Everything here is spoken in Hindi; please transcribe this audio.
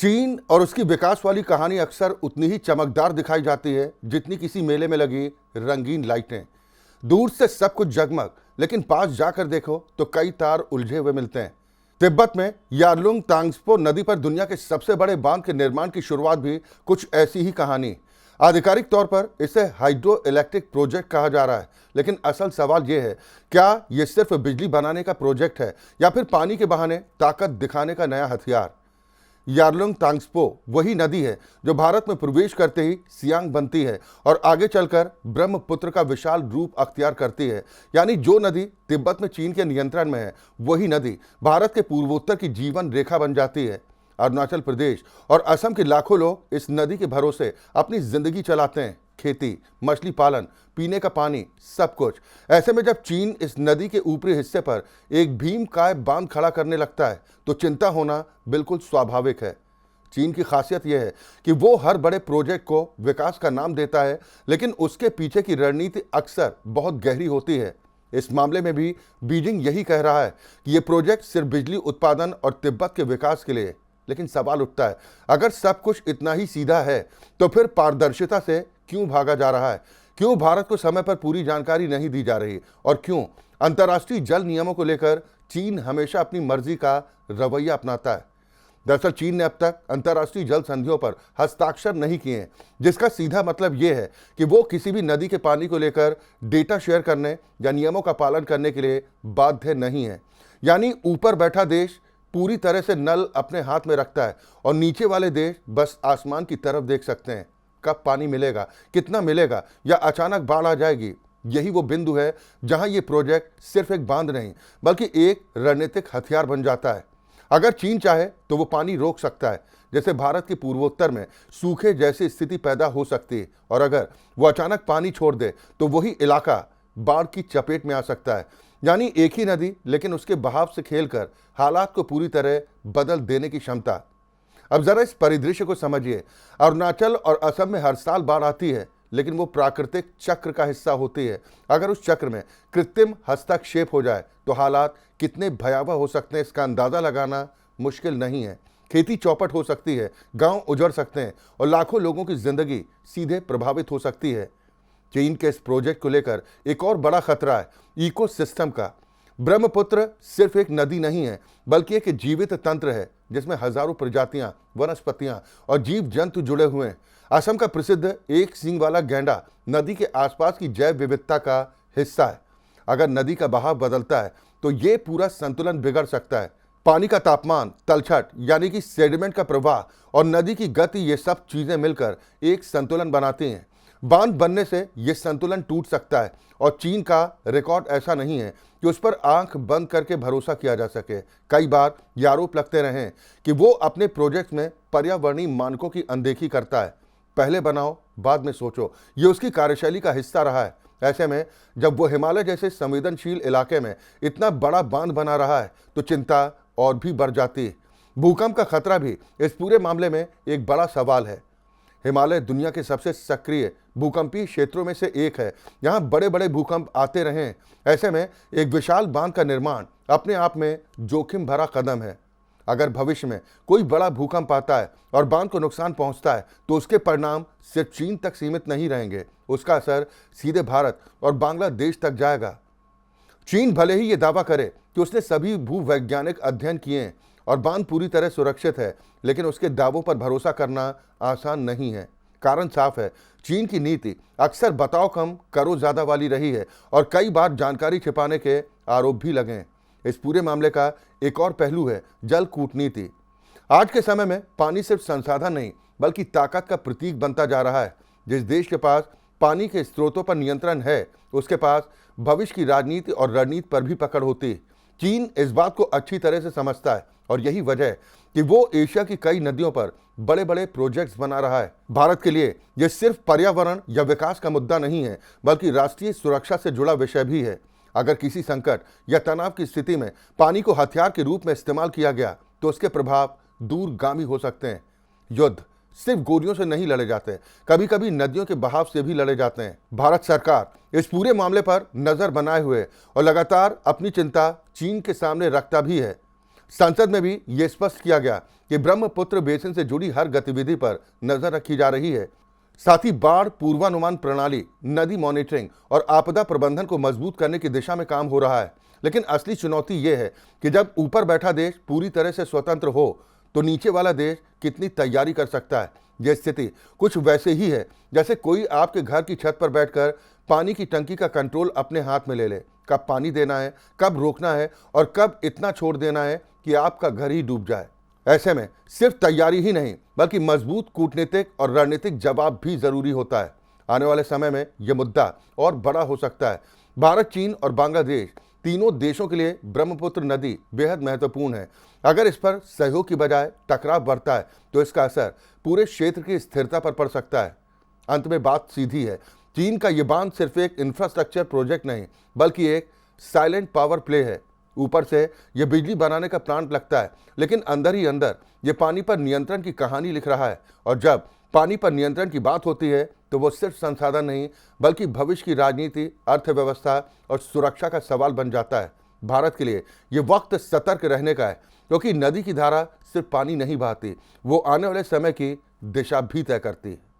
चीन और उसकी विकास वाली कहानी अक्सर उतनी ही चमकदार दिखाई जाती है जितनी किसी मेले में लगी रंगीन लाइटें। दूर से सब कुछ जगमग, लेकिन पास जाकर देखो तो कई तार उलझे हुए मिलते हैं। तिब्बत में यारलुंग तांग्सपो नदी पर दुनिया के सबसे बड़े बांध के निर्माण की शुरुआत भी कुछ ऐसी ही कहानी। आधिकारिक तौर पर इसे हाइड्रो इलेक्ट्रिक प्रोजेक्ट कहा जा रहा है, लेकिन असल सवाल यह है, क्या यह सिर्फ बिजली बनाने का प्रोजेक्ट है या फिर पानी के बहाने ताकत दिखाने का नया हथियार। यारलुंग तांग्सपो वही नदी है जो भारत में प्रवेश करते ही सियांग बनती है और आगे चलकर ब्रह्मपुत्र का विशाल रूप अख्तियार करती है। यानी जो नदी तिब्बत में चीन के नियंत्रण में है, वही नदी भारत के पूर्वोत्तर की जीवन रेखा बन जाती है। अरुणाचल प्रदेश और असम के लाखों लोग इस नदी के भरोसे अपनी जिंदगी चलाते हैं। खेती, मछली पालन, पीने का पानी, सब कुछ। ऐसे में जब चीन इस नदी के ऊपरी हिस्से पर एक भीमकाय बांध खड़ा करने लगता है तो चिंता होना बिल्कुल स्वाभाविक है। चीन की खासियत यह है कि वो हर बड़े प्रोजेक्ट को विकास का नाम देता है, लेकिन उसके पीछे की रणनीति अक्सर बहुत गहरी होती है। इस मामले में भी बीजिंग यही कह रहा है कि ये प्रोजेक्ट सिर्फ बिजली उत्पादन और तिब्बत के विकास के लिए। लेकिन सवाल उठता है, अगर सब कुछ इतना ही सीधा है तो फिर पारदर्शिता से क्यों भागा जा रहा है? क्यों भारत को समय पर पूरी जानकारी नहीं दी जा रही? और क्यों अंतर्राष्ट्रीय जल नियमों को लेकर चीन हमेशा अपनी मर्जी का रवैया अपनाता है? दरअसल चीन ने अब तक अंतर्राष्ट्रीय जल संधियों पर हस्ताक्षर नहीं किए हैं, जिसका सीधा मतलब यह है कि वो किसी भी नदी के पानी को लेकर डेटा शेयर करने या नियमों का पालन करने के लिए बाध्य नहीं है। यानी ऊपर बैठा देश पूरी तरह से नल अपने हाथ में रखता है और नीचे वाले देश बस आसमान की तरफ देख सकते हैं। कब पानी मिलेगा, कितना मिलेगा, या अचानक बाढ़ आ जाएगी, यही वो बिंदु है जहां ये प्रोजेक्ट सिर्फ एक बांध नहीं बल्कि एक रणनीतिक हथियार बन जाता है। अगर चीन चाहे तो वो पानी रोक सकता है, जैसे भारत के पूर्वोत्तर में सूखे जैसी स्थिति पैदा हो सकती है, और अगर वो अचानक पानी छोड़ दे तो वही इलाका बाढ़ की चपेट में आ सकता है। यानी एक ही नदी, लेकिन उसके बहाव से खेलकर हालात को पूरी तरह बदल देने की क्षमता। अब जरा इस परिदृश्य को समझिए। अरुणाचल और असम में हर साल बाढ़ आती है, लेकिन वो प्राकृतिक चक्र का हिस्सा होती है। अगर उस चक्र में कृत्रिम हस्तक्षेप हो जाए तो हालात कितने भयावह हो सकते हैं, इसका अंदाजा लगाना मुश्किल नहीं है। खेती चौपट हो सकती है, गांव उजड़ सकते हैं और लाखों लोगों की जिंदगी सीधे प्रभावित हो सकती है। चीन के इस प्रोजेक्ट को लेकर एक और बड़ा खतरा है इकोसिस्टम का। ब्रह्मपुत्र सिर्फ एक नदी नहीं है, बल्कि एक जीवित तंत्र है जिसमें हजारों प्रजातियां, वनस्पतियां और जीव जंतु जुड़े हुए हैं। असम का प्रसिद्ध एक सींग वाला गैंडा नदी के आसपास की जैव विविधता का हिस्सा है। अगर नदी का बहाव बदलता है तो ये पूरा संतुलन बिगड़ सकता है। पानी का तापमान, तलछट यानी कि सेडिमेंट का प्रवाह और नदी की गति, ये सब चीजें मिलकर एक संतुलन बनाती हैं। बांध बनने से यह संतुलन टूट सकता है और चीन का रिकॉर्ड ऐसा नहीं है कि उस पर आंख बंद करके भरोसा किया जा सके। कई बार ये आरोप लगते रहे कि वो अपने प्रोजेक्ट में पर्यावरणीय मानकों की अनदेखी करता है। पहले बनाओ बाद में सोचो, ये उसकी कार्यशैली का हिस्सा रहा है। ऐसे में जब वो हिमालय जैसे संवेदनशील इलाके में इतना बड़ा बांध बना रहा है तो चिंता और भी बढ़ जाती है। भूकंप का खतरा भी इस पूरे मामले में एक बड़ा सवाल है। हिमालय दुनिया के सबसे सक्रिय भूकंपीय क्षेत्रों में से एक है। यहाँ बड़े बड़े भूकंप आते रहे हैं। ऐसे में एक विशाल बांध का निर्माण अपने आप में जोखिम भरा कदम है। अगर भविष्य में कोई बड़ा भूकंप आता है और बांध को नुकसान पहुंचता है तो उसके परिणाम सिर्फ चीन तक सीमित नहीं रहेंगे, उसका असर सीधे भारत और बांग्लादेश तक जाएगा। चीन भले ही ये दावा करे कि उसने सभी भूवैज्ञानिक अध्ययन किए हैं और बांध पूरी तरह सुरक्षित है, लेकिन उसके दावों पर भरोसा करना आसान नहीं है। कारण साफ है, चीन की नीति अक्सर बताओ कम करो ज्यादा वाली रही है और कई बार जानकारी छिपाने के आरोप भी लगे हैं। इस पूरे मामले का एक और पहलू है जल कूटनीति। आज के समय में पानी सिर्फ संसाधन नहीं बल्कि ताकत का प्रतीक बनता जा रहा है। जिस देश के पास पानी के स्रोतों पर नियंत्रण है, उसके पास भविष्य की राजनीति और रणनीति पर भी पकड़ होती है। चीन इस बात को अच्छी तरह से समझता है और यही वजह है कि वो एशिया की कई नदियों पर बड़े बड़े प्रोजेक्ट्स बना रहा है। भारत के लिए यह सिर्फ पर्यावरण या विकास का मुद्दा नहीं है, बल्कि राष्ट्रीय सुरक्षा से जुड़ा विषय भी है। अगर किसी संकट या तनाव की स्थिति में पानी को हथियार के रूप में इस्तेमाल किया गया तो उसके प्रभाव दूरगामी हो सकते हैं। युद्ध सिर्फ गोलियों से नहीं लड़े जाते, कभी कभी नदियों के बहाव से भी लड़े जाते हैं। भारत सरकार इस पूरे मामले पर नजर बनाए हुए और लगातार अपनी चिंता चीन के सामने रखता भी है। संसद में भी ये स्पष्ट किया गया कि ब्रह्मपुत्र बेसिन से जुड़ी हर गतिविधि पर नजर रखी जा रही है। साथ ही बाढ़ पूर्वानुमान प्रणाली, नदी मॉनिटरिंग और आपदा प्रबंधन को मजबूत करने की दिशा में काम हो रहा है। लेकिन असली चुनौती यह है कि जब ऊपर बैठा देश पूरी तरह से स्वतंत्र हो तो नीचे वाला देश कितनी तैयारी कर सकता है। यह स्थिति कुछ वैसे ही है जैसे कोई आपके घर की छत पर बैठकर पानी की टंकी का कंट्रोल अपने हाथ में ले ले। कब पानी देना है, कब रोकना है और कब इतना छोड़ देना है कि आपका घर ही डूब जाए। ऐसे में सिर्फ तैयारी ही नहीं बल्कि मजबूत कूटनीतिक और रणनीतिक जवाब भी जरूरी होता है। आने वाले समय में यह मुद्दा और बड़ा हो सकता है। भारत, चीन और बांग्लादेश तीनों देशों के लिए ब्रह्मपुत्र नदी बेहद महत्वपूर्ण है। अगर इस पर सहयोग की बजाय टकराव बढ़ता है तो इसका असर पूरे क्षेत्र की स्थिरता पर पड़ सकता है। अंत में बात सीधी है, चीन का ये बांध सिर्फ एक इंफ्रास्ट्रक्चर प्रोजेक्ट नहीं बल्कि एक साइलेंट पावर प्ले है। ऊपर से यह बिजली बनाने का प्लांट लगता है, लेकिन अंदर ही अंदर यह पानी पर नियंत्रण की कहानी लिख रहा है। और जब पानी पर नियंत्रण की बात होती है तो वो सिर्फ संसाधन नहीं बल्कि भविष्य की राजनीति, अर्थव्यवस्था और सुरक्षा का सवाल बन जाता है। भारत के लिए ये वक्त सतर्क रहने का है, क्योंकि नदी की धारा सिर्फ पानी नहीं बहाती, वो आने वाले समय की दिशा भी तय करती है।